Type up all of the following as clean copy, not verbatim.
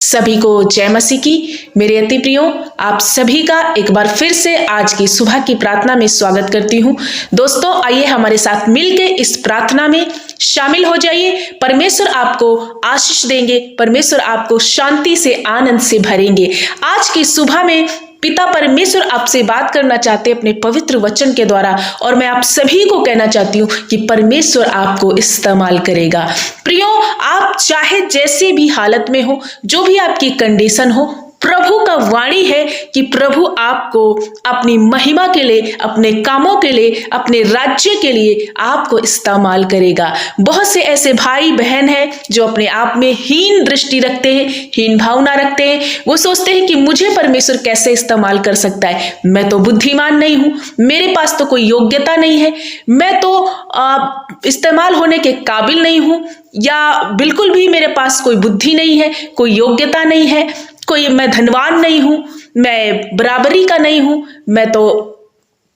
सभी को जय मसीह की। मेरे अति प्रियो, आप सभी का एक बार फिर से आज की सुबह की प्रार्थना में स्वागत करती हूँ। दोस्तों, आइए हमारे साथ मिलके इस प्रार्थना में शामिल हो जाइए। परमेश्वर आपको आशीष देंगे, परमेश्वर आपको शांति से, आनंद से भरेंगे। आज की सुबह में पिता परमेश्वर आपसे बात करना चाहते हैं अपने पवित्र वचन के द्वारा, और मैं आप सभी को कहना चाहती हूँ कि परमेश्वर आपको इस्तेमाल करेगा। प्रियो, आप चाहे जैसे भी हालत में हो, जो भी आपकी कंडीशन हो, प्रभु का वाणी है कि प्रभु आपको अपनी महिमा के लिए, अपने कामों के लिए, अपने राज्य के लिए आपको इस्तेमाल करेगा। बहुत से ऐसे भाई बहन हैं जो अपने आप में हीन दृष्टि रखते हैं, हीन भावना रखते हैं। वो सोचते हैं कि मुझे परमेश्वर कैसे इस्तेमाल कर सकता है, मैं तो बुद्धिमान नहीं हूं, मेरे पास तो कोई योग्यता नहीं है, मैं तो इस्तेमाल होने के काबिल नहीं हूं, या बिल्कुल भी मेरे पास कोई बुद्धि नहीं है, कोई योग्यता नहीं है, मैं धनवान नहीं हूं, मैं बराबरी का नहीं हूं, मैं तो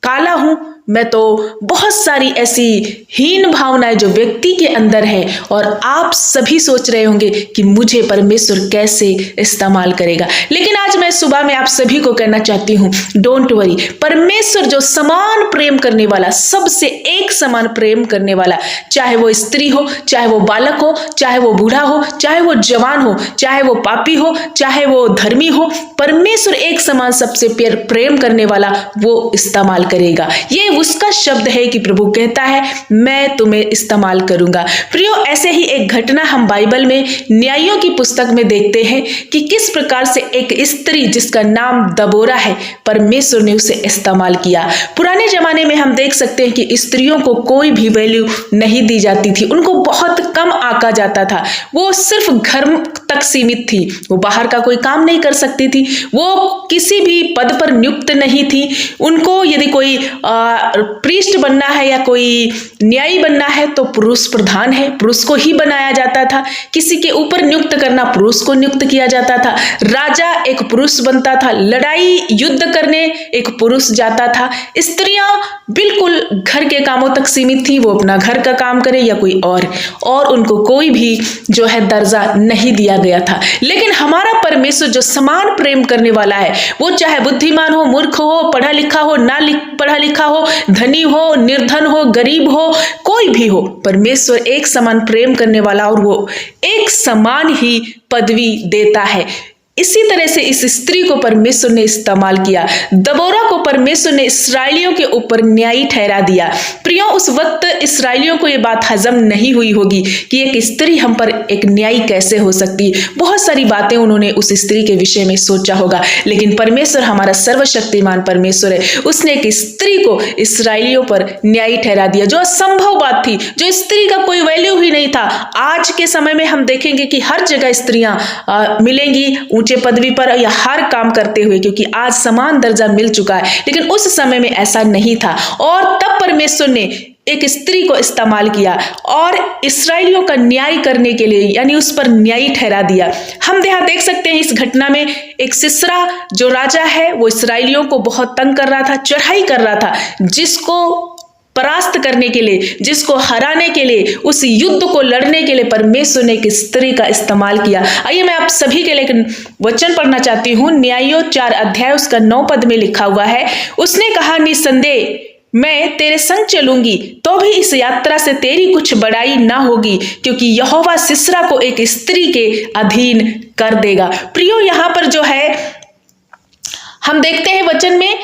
काला हूं, मैं तो बहुत सारी ऐसी हीन भावनाएं जो व्यक्ति के अंदर है, और आप सभी सोच रहे होंगे कि मुझे परमेश्वर कैसे इस्तेमाल करेगा। लेकिन आज मैं सुबह में आप सभी को कहना चाहती हूँ, डोंट वरी। परमेश्वर जो समान प्रेम करने वाला, सबसे एक समान प्रेम करने वाला, चाहे वो स्त्री हो, चाहे वो बालक हो, चाहे वो बूढ़ा हो, चाहे वो जवान हो, चाहे वो पापी हो, चाहे वो धर्मी हो, परमेश्वर एक समान सबसे प्रेम करने वाला वो इस्तेमाल करेगा। ये उसका शब्द है कि प्रभु कहता है, मैं तुम्हें इस्तेमाल करूंगा। प्रियो, ऐसे ही एक घटना हम बाइबल में न्यायों की पुस्तक में देखते हैं कि किस प्रकार से एक स्त्री जिसका नाम दबोरा है, परमेश्वर ने उसे इस्तेमाल किया। पुराने जमाने में हम देख सकते हैं कि स्त्रियों को कोई भी वैल्यू नहीं दी जाती थी, उनको बहुत कम आंका जाता था। वो सिर्फ घर तक सीमित थी, वो बाहर का कोई काम नहीं कर सकती थी, वो किसी भी पद पर नियुक्त नहीं थी। उनको यदि कोई प्रीस्ट बनना है या कोई न्यायी बनना है तो पुरुष प्रधान है, पुरुष को ही बनाया जाता था। किसी के ऊपर नियुक्त करना, पुरुष को नियुक्त किया जाता था। राजा एक पुरुष बनता था, लड़ाई युद्ध करने एक पुरुष जाता था। स्त्रियां बिल्कुल घर के कामों तक सीमित थी, वो अपना घर का काम करे या कोई और उनको कोई भी जो है दर्जा नहीं दिया गया था। लेकिन हमारा परमेश्वर जो समान प्रेम करने वाला है, वो चाहे बुद्धिमान हो, मूर्ख हो, पढ़ा लिखा हो, ना पढ़ा लिखा हो, धनी हो, निर्धन हो, गरीब हो, कोई भी हो, परमेश्वर एक समान प्रेम करने वाला, और वो एक समान ही पदवी देता है। इसी तरह से इस स्त्री को परमेश्वर ने इस्तेमाल किया। दबोरा को परमेश्वर ने इस्राएलियों के ऊपर न्यायी ठहरा दिया। प्रियो, उस वक्त इस्राएलियों को यह बात हजम नहीं हुई होगी कि एक स्त्री हम पर एक न्यायी कैसे हो सकती। बहुत सारी बातें उन्होंने उस स्त्री के विषय में सोचा होगा, लेकिन परमेश्वर हमारा सर्वशक्तिमान परमेश्वर है, उसने एक स्त्री को इस्राएलियों पर न्यायी ठहरा दिया, जो असंभव बात थी, जो स्त्री का कोई वैल्यू ही नहीं था। आज के समय में हम देखेंगे कि हर जगह स्त्रियां मिलेंगी ऊंचे पदवी पर या हर काम करते हुए, क्योंकि आज समान दर्जा मिल चुका है। लेकिन उस समय में ऐसा नहीं था, और तब परमेश्वर ने एक स्त्री को इस्तेमाल किया और इस्राएलियों का न्याय करने के लिए, यानी उस पर न्यायी ठहरा दिया। हम यहाँ देख सकते हैं इस घटना में एक सिसरा जो राजा है, वो इस्राएलियों को बहुत तंग कर रहा था, चढ़ाई कर रहा था, जिसको परास्त करने के लिए, जिसको हराने के लिए, उस युद्ध को लड़ने के लिए परमेश्वर ने एक स्त्री का इस्तेमाल किया। आइए मैं आप सभी के लिए वचन पढ़ना चाहती हूँ। न्यायों 4 अध्याय उसका 9 पद में लिखा हुआ है, उसने कहा, निसंदेह मैं तेरे संग चलूंगी, तो भी इस यात्रा से तेरी कुछ बड़ाई ना होगी, क्योंकि यहोवा सिसरा को एक स्त्री के अधीन कर देगा। प्रियो, यहाँ पर जो है हम देखते हैं वचन में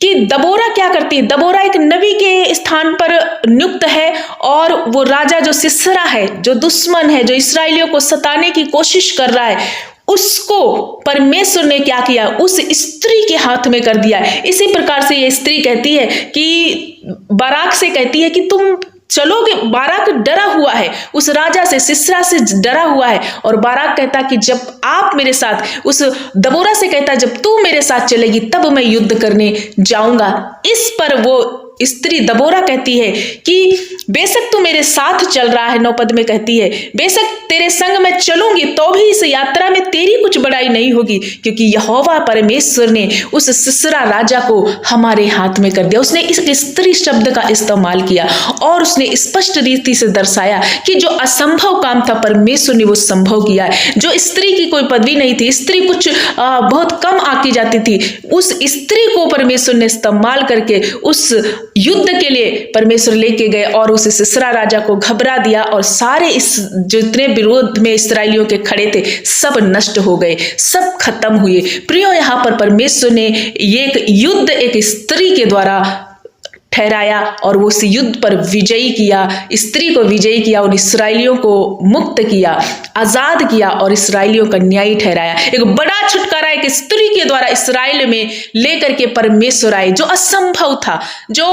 कि दबोरा क्या करती है। दबोरा एक नबी के स्थान पर नियुक्त है, और वो राजा जो सिसरा है, जो दुश्मन है, जो इस्राएलियों को सताने की कोशिश कर रहा है, उसको परमेश्वर ने क्या किया, उस स्त्री के हाथ में कर दिया। इसी प्रकार से ये स्त्री कहती है कि बाराक से कहती है कि तुम चलोगे। बाराक डरा हुआ है, उस राजा से, सिसरा से डरा हुआ है, और बाराक कहता कि जब आप मेरे साथ, उस दबोरा से कहता जब तू मेरे साथ चलेगी तब मैं युद्ध करने जाऊंगा। इस पर वो स्त्री दबोरा कहती है कि बेशक तू मेरे साथ चल रहा है, 9 पद में कहती है बेशक तेरे संग मैं चलूंगी तो भी इस यात्रा में तेरी कुछ बड़ाई नहीं होगी, क्योंकि यहोवा परमेश्वर ने उस सिसरा राजा को हमारे हाथ में कर दिया। उसने इस स्त्री शब्द का इस्तेमाल किया और उसने स्पष्ट रीति से दर्शाया कि जो असंभव काम था परमेश्वर ने वो संभव किया है। जो स्त्री की कोई पदवी नहीं थी, स्त्री कुछ बहुत कम आंकी जाती थी, उस स्त्री को परमेश्वर ने इस्तेमाल करके उस युद्ध के लिए परमेश्वर लेके गए और उस सिसरा राजा को घबरा दिया और सारे इस जितने विरोध में इस्राएलियों के खड़े थे सब नष्ट हो गए, सब खत्म हुए। प्रियो, यहाँ पर परमेश्वर ने ये एक युद्ध एक स्त्री के द्वारा ठहराया और वो उस युद्ध पर विजयी किया, स्त्री को विजयी किया, उन इस्राएलियों को मुक्त किया, आजाद किया और इस्राएलियों का न्याय ठहराया। एक बड़ा छुटकारा एक स्त्री के द्वारा इस्राएल में लेकर के परमेश्वर आए, जो असंभव था, जो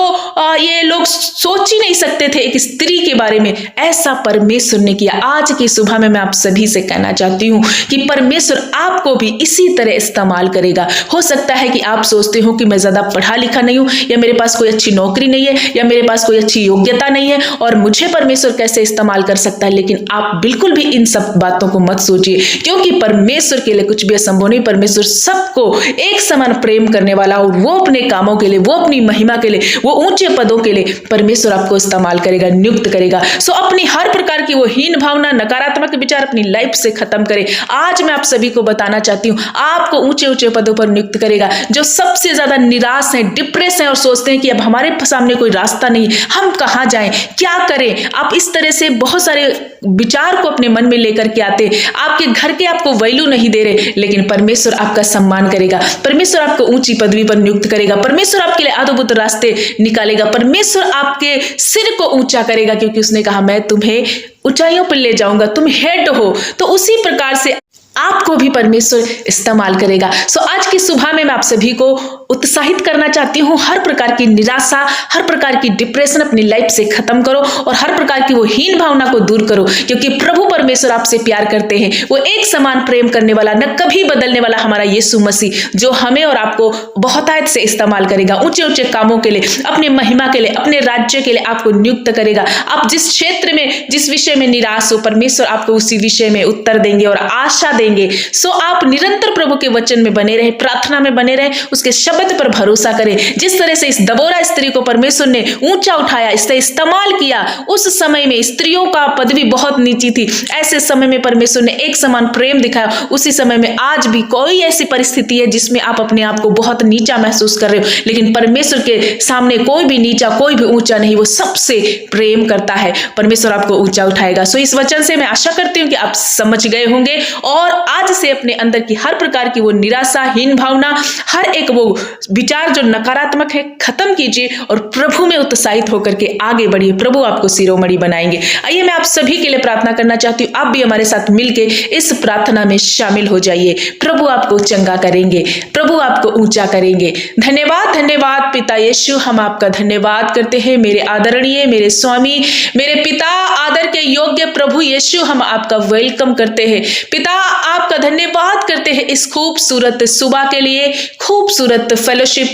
ये लोग सोच ही नहीं सकते थे एक स्त्री के बारे में, ऐसा परमेश्वर ने किया। आज की सुबह में मैं आप सभी से कहना चाहती हूँ कि परमेश्वर आपको भी इसी तरह इस्तेमाल करेगा। हो सकता है कि आप सोचते हो कि मैं ज्यादा पढ़ा लिखा नहीं हूँ, या मेरे पास कोई अच्छी नौकरी नहीं है, या मेरे पास कोई अच्छी योग्यता नहीं है और मुझे परमेश्वर कैसे इस्तेमाल कर सकता है। लेकिन आप बिल्कुल भी इन सब बातों को मत सोचिए, क्योंकि परमेश्वर के लिए कुछ भी असंभव नहीं। परमेश्वर सबको एक समान प्रेम करने वाला, और वो अपने कामों के लिए, वो अपनी महिमा के लिए, वो ऊंचे पदों के लिए परमेश्वर आपको इस्तेमाल करेगा, नियुक्त करेगा। सो अपनी हर प्रकार की वो हीन भावना, नकारात्मक विचार अपनी लाइफ से खत्म करें। आज मैं आप सभी को बताना चाहती हूँ, आपको ऊंचे ऊंचे पदों पर नियुक्त करेगा। जो सबसे ज्यादा निराश है, डिप्रेस है और सोचते हैं कि अब हमारे सामने कोई रास्ता नहीं, हम कहाँ जाएं, क्या करें, आप इस तरह से बहुत सारे विचार को अपने मन में लेकर के आते, आपके घर के आपको वैल्यू नहीं दे रहे, लेकिन परमेश्वर आपका सम्मान करेगा, परमेश्वर आपको ऊंची पदवी पर नियुक्त करेगा, परमेश्वर आपके लिए अद्भुत रास्ते निकालेगा, परमेश्वर आपके सिर को ऊंचा करेगा, क्योंकि उसने कहा मैं तुम्हें ऊंचाइयों पर ले जाऊंगा, तुम हेड हो। तो उसी प्रकार से आपको भी परमेश्वर इस्तेमाल करेगा। सो आज की सुबह में मैं आप सभी को उत्साहित करना चाहती हूँ, हर प्रकार की निराशा, हर प्रकार की डिप्रेशन अपनी लाइफ से खत्म करो और हर प्रकार की वो हीन भावना को दूर करो, क्योंकि प्रभु परमेश्वर आपसे प्यार करते हैं। वो एक समान प्रेम करने वाला, न कभी बदलने वाला हमारा यीशु मसीह, जो हमें और आपको बहुतायत से इस्तेमाल करेगा, ऊंचे ऊंचे कामों के लिए, अपने महिमा के लिए, अपने राज्य के लिए आपको नियुक्त करेगा। आप जिस क्षेत्र में, जिस विषय में निराश हो, परमेश्वर आपको उसी विषय में उत्तर देंगे और आशा देंगे। सो आप निरंतर प्रभु के वचन में बने रहे, प्रार्थना में बने रहे, उसके शब्द पर भरोसा करें। जिस तरह से इस दबोरा स्त्री को परमेश्वर ने ऊंचा उठाया, इससे इस्तेमाल किया, उस समय में स्त्रियों का पदवी बहुत नीची थी, ऐसे समय में परमेश्वर ने एक समान प्रेम दिखाया। उसी समय में आज भी कोई ऐसी परिस्थिति है जिसमें आप अपने आप को बहुत नीचा महसूस कर रहे हो, लेकिन परमेश्वर के सामने कोई भी नीचा, कोई भी ऊंचा नहीं, वो सबसे प्रेम करता है। परमेश्वर आपको ऊंचा उठाएगा। सो इस वचन से मैं आशा करती हूँ कि आप समझ गए होंगे और आज से अपने अंदर की हर प्रकार की वो निराशा, हीन भावना, हर एक वो विचार जो नकारात्मक है, खत्म कीजिए और प्रभु में उत्साहित होकर के आगे बढ़िए। प्रभु आपको शिरोमणि बनाएंगे। आइए मैं आप सभी के लिए प्रार्थना करना चाहती हूँ, आप भी हमारे साथ मिलके इस प्रार्थना में शामिल हो जाइए। प्रभु आपको चंगा करेंगे, प्रभु आपको ऊंचा करेंगे। धन्यवाद, धन्यवाद पिता यीशु, हम आपका धन्यवाद करते हैं मेरे आदरणीय, मेरे स्वामी, मेरे पिता, आदर के योग्य प्रभु यीशु, हम आपका वेलकम करते हैं। पिता आपका धन्यवाद करते हैं इस खूबसूरत सुबह के लिए, खूबसूरत फेलोशिप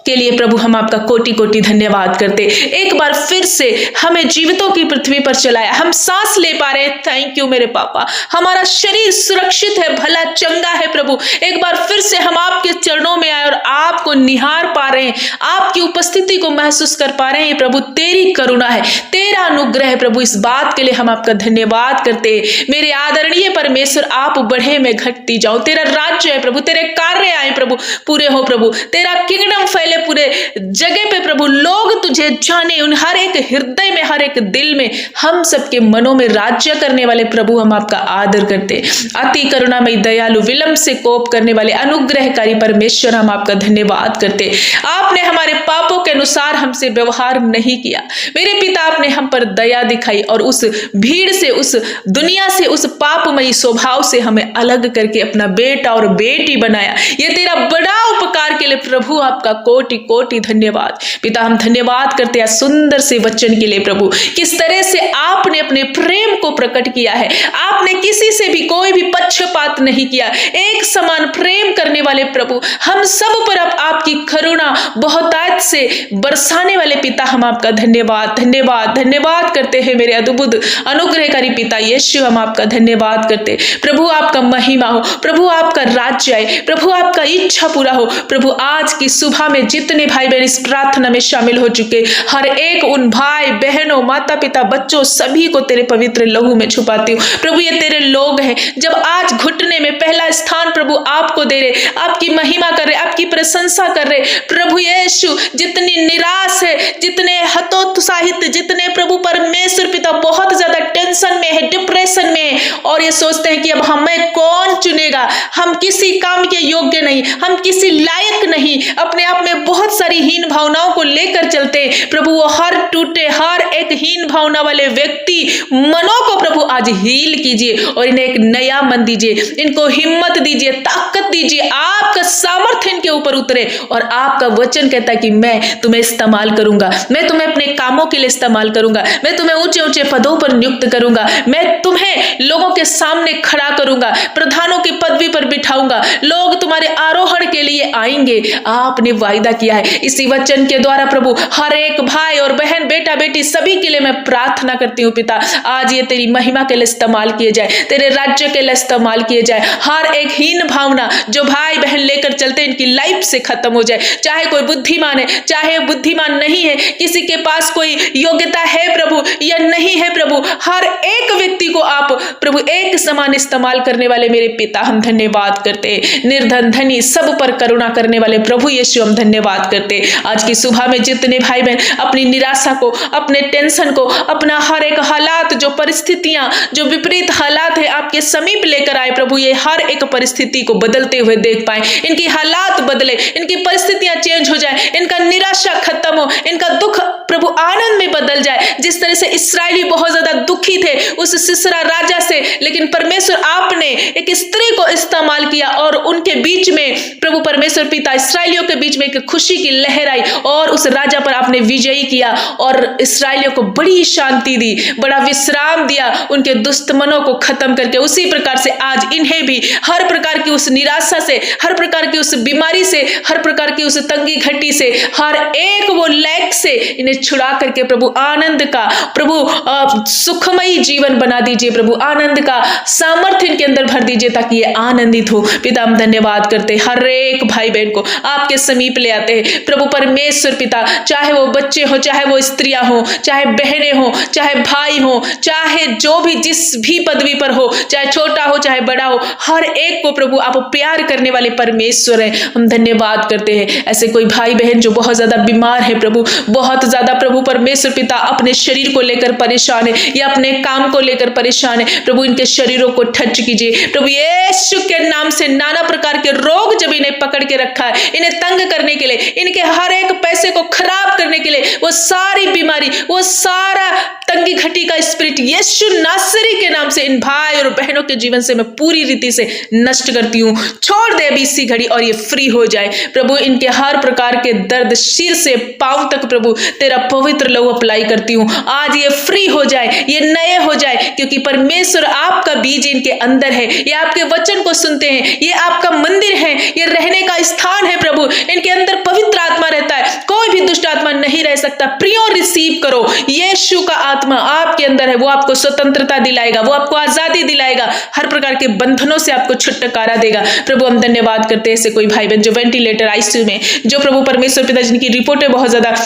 के लिए। प्रभु हम आपका कोटि कोटि धन्यवाद करते। एक बार फिर से हमें जीवितों की पृथ्वी पर चलाया, हम सांस ले पा रहे हैं। थैंक यू मेरे पापा, हमारा शरीर सुरक्षित है, भला चंगा है। प्रभु एक बार फिर से हम आपके चरणों में आए और आपको निहार पा रहे हैं, आपकी उपस्थिति को महसूस कर पा रहे हैं। प्रभु तेरी करुणा है, तेरा अनुग्रह है। प्रभु इस बात के लिए हम आपका धन्यवाद करते हैं। मेरे आदरणीय परमेश्वर, आप बढ़े में घटती जाओ, तेरा राज्य है प्रभु, तेरे कार्य आए प्रभु, पूरे हो प्रभु, तेरा किंगडम फैले पूरे जगह पे प्रभु, लोग तुझे जाने, उन हर एक हृदय में, हर एक दिल में, हम सबके मनों में राज्य करने वाले प्रभु हम आपका आदर करते। अति करुणामयी, दयालु, विलंब से कोप करने वाले अनुग्रहकारी परमेश्वर, हम आपका धन्यवाद करते। आपने हमारे पापों के अनुसार हमसे व्यवहार नहीं किया मेरे पिता, आपने हम पर दया दिखाई और उस भीड़ से, उस दुनिया से, उस पापमयी स्वभाव से हमें अलग करके अपना बेटा और बेटी बनाया। ये तेरा बड़ा उपकार के लिए प्रभु आपका कोटि कोटि धन्यवाद। पिता हम धन्यवाद करते हैं सुंदर से वचन के लिए प्रभु, किस तरह से आपने अपने प्रेम को प्रकट किया है। आपने किसी से भी कोई भी पक्षपात नहीं किया, एक समान प्रेम करने वाले प्रभु, हम सब पर आपकी करुणा बहुतायत से बरसाने वाले पिता, हम आपका धन्यवाद धन्यवाद धन्यवाद करते हैं। मेरे अद्भुत अनुग्रहकारी पिता यीशु, हम आपका धन्यवाद करते। प्रभु आपका महिमा हो, प्रभु आपका राज्य आए, प्रभु आपका इच्छा पूरा हो। प्रभु आज की सुबह में जितने भाई बहन इस प्रार्थना में शामिल हो चुके, हर एक उन भाई बहनों, माता पिता, बच्चों, सभी को तेरे पवित्र लहू में छुपाती हूँ। प्रभु ये तेरे लोग हैं, जब आज घुटने में पहला स्थान प्रभु आपको दे रहे, आपकी महिमा कर रहे, आपकी प्रशंसा कर रहे। प्रभु यीशु जितनी निराश है, जितने हतोत्साहित, जितने प्रभु परमेश्वर पिता बहुत ज्यादा टेंशन में है, डिप्रेशन में है, और ये सोचते हैं कि अब हमें कौन चुनेगा, हम किसी काम के योग्य नहीं, हम किसी लायक नहीं, अपने आप में बहुत सारी हीन भावनाओं को लेकर चलते हैं। प्रभु वो हर टूटे, हर एक हीन भावना वाले व्यक्ति मनों को प्रभु आज हील कीजिए और इन्हें एक नया मन दीजिए, इनको हिम्मत दीजिए, ताकत दीजिए, आपका सामर्थ्य इनके ऊपर उतरे। और आपका वचन कहता है कि मैं तुम्हें इस्तेमाल करूंगा, मैं तुम्हें अपने कामों के लिए इस्तेमाल करूंगा, मैं तुम्हें ऊंचे ऊंचे पदों पर नियुक्त करूंगा, मैं तुम्हें लोगों के सामने खड़ा करूंगा, प्रधानों की पदवी पर बिठाऊंगा, लोग तुम्हारे आरोहण के लिए आएंगे। आपने वायदा किया है। इसी वचन के द्वारा प्रभु हर एक भाई और बहन, बेटा बेटी, सभी के लिए मैं प्रार्थना करती हूँ पिता, आज ये तेरी महिमा के लिए इस्तेमाल किए जाए, तेरे राज्य के लिए इस्तेमाल किए जाए। हर एक हीन भावना जो भाई बहन लेकर चलते हैं, इनकी लाइफ से खत्म हो जाए। चाहे कोई बुद्धिमान है, चाहे बुद्धिमान नहीं है, किसी के पास कोई योग्यता है प्रभु या नहीं है प्रभु, हर एक व्यक्ति को आप प्रभु एक समान इस्तेमाल करने वाले मेरे पिता, हम धन्यवाद करते। निर्धन धनी सब पर करुणा करने वाले प्रभु यीशु, हम धन्यवाद करते। आज की सुबह में जितने भाई बहन अपनी निराशा को, अपने टेंशन को, अपना हर एक हालात, जो परिस्थितियां, जो विपरीत हालात है, आपके समीप लेकर आए प्रभु, ये हर एक परिस्थिति को बदलते हुए देख पाए, इनकी हालात बदले, इनकी परिस्थितियां चेंज हो जाए, इनका निराशा खत्म हो, इनका दुख प्रभु आनंद में बदल जाए। जिस तरह से इस्राएली बहुत ज्यादा दुखी थे उस सिसरा राजा से, लेकिन परमेश्वर आपने एक स्त्री को इस्तेमाल किया और उनके बीच में प्रभु परमेश्वर पिता, इस्राएलियों के बीच में एक खुशी की लहर आई और उस राजा पर आपने विजयी किया और इस्राएलियों को बड़ी शांति दी, बड़ा विश्राम दिया, उनके दुष्ट मनों को खत्म करके। उसी प्रकार से आज इन्हें भी हर प्रकार की उस निराशा से, हर प्रकार की उस बीमारी से, हर प्रकार की उस तंगी घटी से, हर एक वो लैक से इन्हें छुड़ा करके प्रभु आनंद का, प्रभु सुखमयी जीवन बना दीजिए, प्रभु आनंद का सामर्थ्य इनके अंदर भर दीजिए ताकि ये आनंदित हो। पिता हम धन्यवाद करते, हर एक भाई बहन को आपके समीप ले आते हैं प्रभु परमेश्वर पिता, चाहे वो बच्चे हो, चाहे वो स्त्रियां हो, चाहे बहनें हो, चाहे भाई हो, चाहे जो भी जिस भी पदवी पर हो, चाहे छोटा हो चाहे बड़ा हो, हर एक को प्रभु आप प्यार करने वाले परमेश्वर हैं। हम धन्यवाद करते हैं। ऐसे कोई भाई बहन जो बहुत ज्यादा बीमार है प्रभु, बहुत ज्यादा प्रभु परमेश्वर पिता अपने शरीर को लेकर परेशान है या अपने काम को लेकर परेशान है, प्रभु इनके शरीरों को टच कीजिए प्रभु यीशु के नाम से। नाना प्रकार के रोग जब इन्हें पकड़ के रखा है, इन्हें तंग करने के लिए, इनके हर एक पैसे को खराब करने के लिए, वो सारी बीमारी, वो सारा तंगी घटी का स्पिरिट यीशु नासरी के नाम से इन भाई और बहनों के जीवन से मैं पूरी रीति से नष्ट करती हूँ। छोड़ दे अभी इसी घड़ी और ये फ्री हो जाए प्रभु। इनके हर प्रकार के दर्द सिर से पांव तक प्रभु तेरा पवित्र लहू अप्लाई करती हूँ। आज ये फ्री हो जाए, ये नए हो जाए, क्योंकि परमेश्वर आपका बीज इनके अंदर है। ये आपके वचन को सुनते हैं, ये आपका मंदिर है, ये रहने का स्थान है प्रभु। इनके अंदर पवित्र आत्मा रहता है, कोई भी दुष्ट आत्मा नहीं रह सकता। प्रियो रिसीव करो, यीशु का आत्मा आपके अंदर है, वो आपको स्वतंत्रता दिलाएगा, वो आपको आजादी दिलाएगा, हर प्रकार के बंधनों से आपको छुटकारा देगा। प्रभु हम धन्यवाद करते हैं। ऐसे कोई भाई बहन जो वेंटिलेटर आईसीयू में, जो प्रभु परमेश्वर पिता जिनकी रिपोर्टें बहुत ज्यादा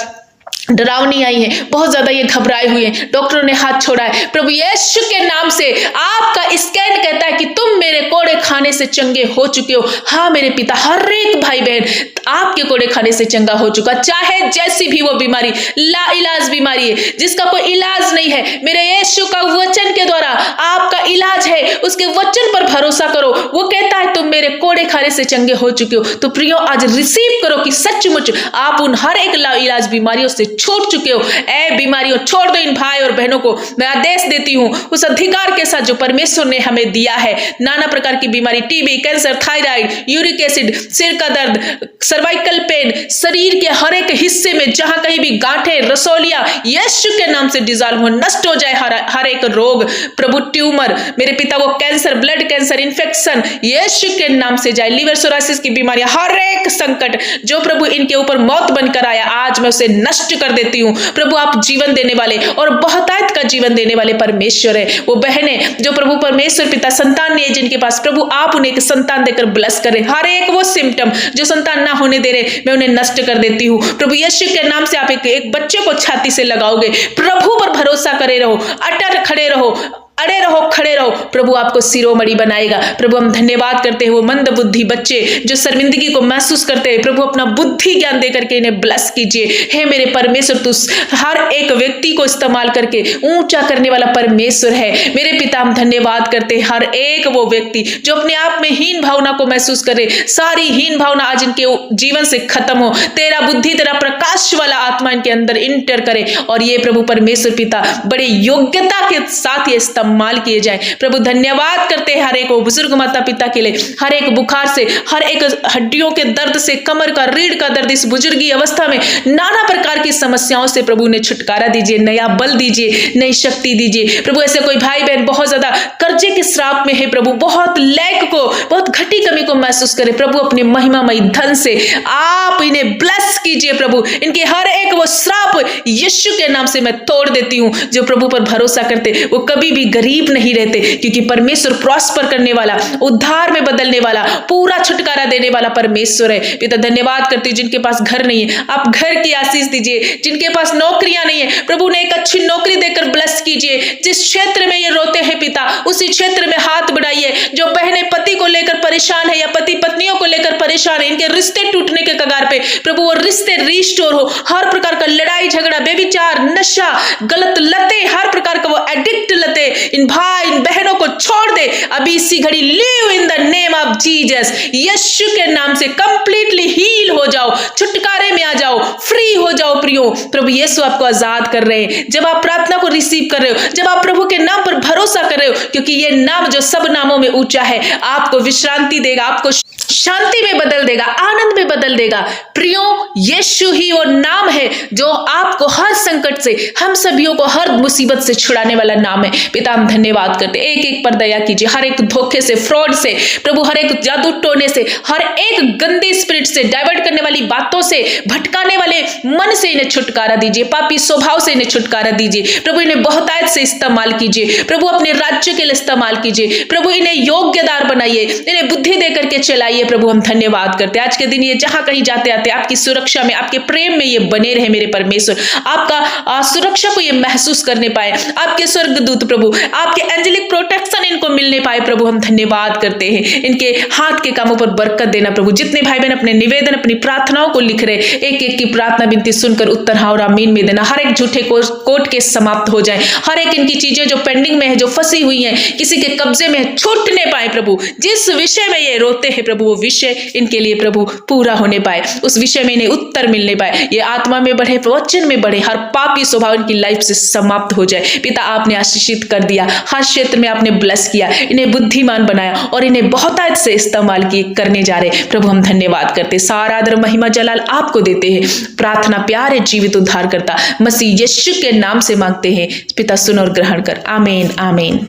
डरावनी आई है, बहुत ज्यादा ये घबराए हुए हैं, डॉक्टरों ने हाथ छोड़ा है, प्रभु यीशु के नाम से आपका स्कैन कहता है कि तुम मेरे कोड़े खाने से चंगे हो चुके हो। हाँ मेरे पिता, हर एक भाई बहन आपके कोड़े खाने से चंगा हो चुका, चाहे जैसी भी वो बीमारी, ला इलाज बीमारी है जिसका कोई इलाज नहीं है, मेरे यीशु का वचन के द्वारा आपका इलाज है। उसके वचन पर भरोसा करो, वो कहता है तुम मेरे कोड़े खाने से चंगे हो चुके हो। तो प्रियो आज रिसीव करो कि सचमुच आप उन हर एक ला इलाज बीमारियों से छूट चुके हो। ऐ बीमारियों छोड़ दो इन भाई और बहनों को, मैं आदेश देती हूँ उस अधिकार के साथ जो परमेश्वर ने हमें दिया है। नाना प्रकार की बीमारी, TB, cancer, thyroid, uric acid, सिर का दर्द, सर्वाइकल पेन, शरीर के हर एक हिस्से में जहां कहीं भी गांठें, रसौलियां, यीशु के नाम से डिसॉल्व हो, नष्ट हो जाए हर एक रोग प्रभु। ट्यूमर मेरे पिता, वो कैंसर, ब्लड कैंसर, इन्फेक्शन, यीशु के नाम से जाए। लीवर सोरासिस की बीमारियां, हर एक संकट जो प्रभु इनके ऊपर मौत बनकर आया, आज मैं उसे नष्ट कर देती हूँ। प्रभु आप जीवन देने वाले और बहुतायत का जीवन देने वाले परमेश्वर है। वो बहनें जो प्रभु परमेश्वर पिता संतान नहीं है जिनके पास, प्रभु आप उन्हें एक संतान देकर ब्लेस करें। हर एक वो सिम्टम जो संतान ना होने दे रहे, मैं उन्हें नष्ट कर देती हूँ। प्रभु यीशु के नाम से आप एक बच्चे को छाती से लगाओगे। प्रभु पर भरोसा करे रहो, अटल खड़े रहो, अड़े रहो, खड़े रहो, प्रभु आपको शिरोमणि बनाएगा। प्रभु हम धन्यवाद करते हैं वो मंद बुद्धि बच्चे जो शर्मिंदगी को महसूस करते हैं, प्रभु अपना बुद्धि ज्ञान दे करके इन्हें ब्लेस कीजिए। हे मेरे परमेश्वर, तू हर एक व्यक्ति को इस्तेमाल करके ऊंचा करने वाला परमेश्वर है। मेरे पिता हम धन्यवाद करते हैं हर एक वो व्यक्ति जो अपने आप में हीन भावना को महसूस करे, सारी हीन भावना आज इनके जीवन से खत्म हो। तेरा बुद्धि, तेरा प्रकाश वाला आत्मा इनके अंदर इंटर करे और ये प्रभु परमेश्वर पिता बड़े योग्यता के साथ ये इस्तेमाल किए जाए। प्रभु धन्यवाद करते हैं हर एक बुजुर्ग माता पिता के लिए, हर एक बुखार से, हर एक हड्डियों के दर्द से, कमर का, रीढ़ का दर्द, इस बुजुर्गी अवस्था में नाना प्रकार की समस्याओं से प्रभु ने छुटकारा दीजिए, नया बल दीजिए, नई शक्ति दीजिए। प्रभु ऐसे कोई भाई बहन बहुत ज्यादा कर्जे के श्राप में है, प्रभु बहुत लैक को, बहुत घटी कमी को महसूस करे, प्रभु अपने महिमामय धन से आप इन्हें ब्लेस कीजिए। प्रभु इनके हर एक वो श्राप यीशु के नाम से मैं तोड़ देती हूँ। जो प्रभु पर भरोसा करते वो कभी भी गरीब नहीं रहते, क्योंकि परमेश्वर प्रॉस्पर करने वाला, उद्धार में बदलने वाला, पूरा छुटकारा देने वाला परमेश्वर है। पिता धन्यवाद करती हूँ जिनके पास घर नहीं है, आप घर की आशीष दीजिए। जिनके पास नौकरियां नहीं है, प्रभु ने एक अच्छी नौकरी देकर ब्लेस कीजिए। जिस क्षेत्र में ये रोते हैं पिता, उसी क्षेत्र में हाथ बढ़ाइए। जो बहनें पति को लेकर परेशान है या पति पत्नियों को लेकर परेशान है, इनके रिश्ते टूटने के कगार पे, प्रभु वो रिश्ते रिस्टोर हो। हर प्रकार का लड़ाई झगड़ा, बेविचार, नशा, गलत लतें, हर प्रकार का वो एडिक्ट लतें इन भाई इन बहनों को छोड़ दे अभी इसी घड़ी। Live in the name of Jesus, यीशु के नाम से कंप्लीटली हील हो जाओ, छुटकारे में आ जाओ, फ्री हो जाओ। प्रियो प्रभु यीशु आपको आजाद कर रहे हैं जब आप प्रार्थना को रिसीव कर रहे हो, जब आप प्रभु के नाम पर भरोसा कर रहे हो, क्योंकि ये नाम जो सब नामों में ऊंचा है आपको विश्रांति देगा, आपको शांति में बदल देगा, आनंद में बदल देगा। प्रियो यीशु ही वो नाम है जो आपको हर संकट से, हम सभियों को हर मुसीबत से छुड़ाने वाला नाम है। पिता हम धन्यवाद करते, एक एक पर दया कीजिए। हर एक धोखे से, फ्रॉड से, प्रभु हर एक जादू टोने से, हर एक गंदी स्पिरिट से, डाइवर्ट करने वाली बातों से, भटकाने वाले मन से इन्हें छुटकारा दीजिए, पापी स्वभाव से इन्हें छुटकारा दीजिए। प्रभु इन्हें बहुतायत से इस्तेमाल कीजिए, प्रभु अपने राज्य के लिए इस्तेमाल कीजिए। प्रभु इन्हें योग्यदार बनाइए, इन्हें बुद्धि दे करके चलाइए। प्रभु हम धन्यवाद करते हैं आज के दिन ये जहां कहीं जाते आते आपकी सुरक्षा में, आपके प्रेम में ये बने रहे। मेरे परमेश्वर आपका सुरक्षा को ये महसूस करने पाए, आपके स्वर्गदूत प्रभु आपके एंजेलिक प्रोटेक्शन इनको मिलने पाए। प्रभु हम धन्यवाद करते हैं, इनके हाथ के कामों पर बरकत देना। प्रभु जितने भाई बहन अपने निवेदन, अपनी प्रार्थनाओं को लिख रहे, एक एक की प्रार्थना विनती सुनकर उत्तर हाँ और आमीन में देना। हर एक झूठे कोर्ट केस समाप्त हो जाए, हर एक इनकी चीजें जो पेंडिंग में है, जो फंसी हुई है, किसी के कब्जे में छूटने पाए। प्रभु जिस विषय में ये रोते हैं प्रभु वो विषय इनके लिए प्रभु पूरा होने पाए, उस विषय में इन्हें उत्तर मिलने पाए, ये आत्मा में बढ़े, वचन में बढ़े, हर पापी स्वभाव इनकी लाइफ से समाप्त हो जाए। पिता आपने आशीषित कर दिया, हर क्षेत्र में आपने ब्लेस किया, इन्हें बुद्धिमान बनाया और इन्हें बहुतायत से इस्तेमाल करने जा रहे। प्रभु हम धन्यवाद करते, सारा आदर महिमा जलाल आपको देते हैं। प्रार्थना प्यारे जीवित उद्धार करता मसीह यीशु के नाम से मांगते हैं पिता, सुन और ग्रहण कर। आमीन आमीन।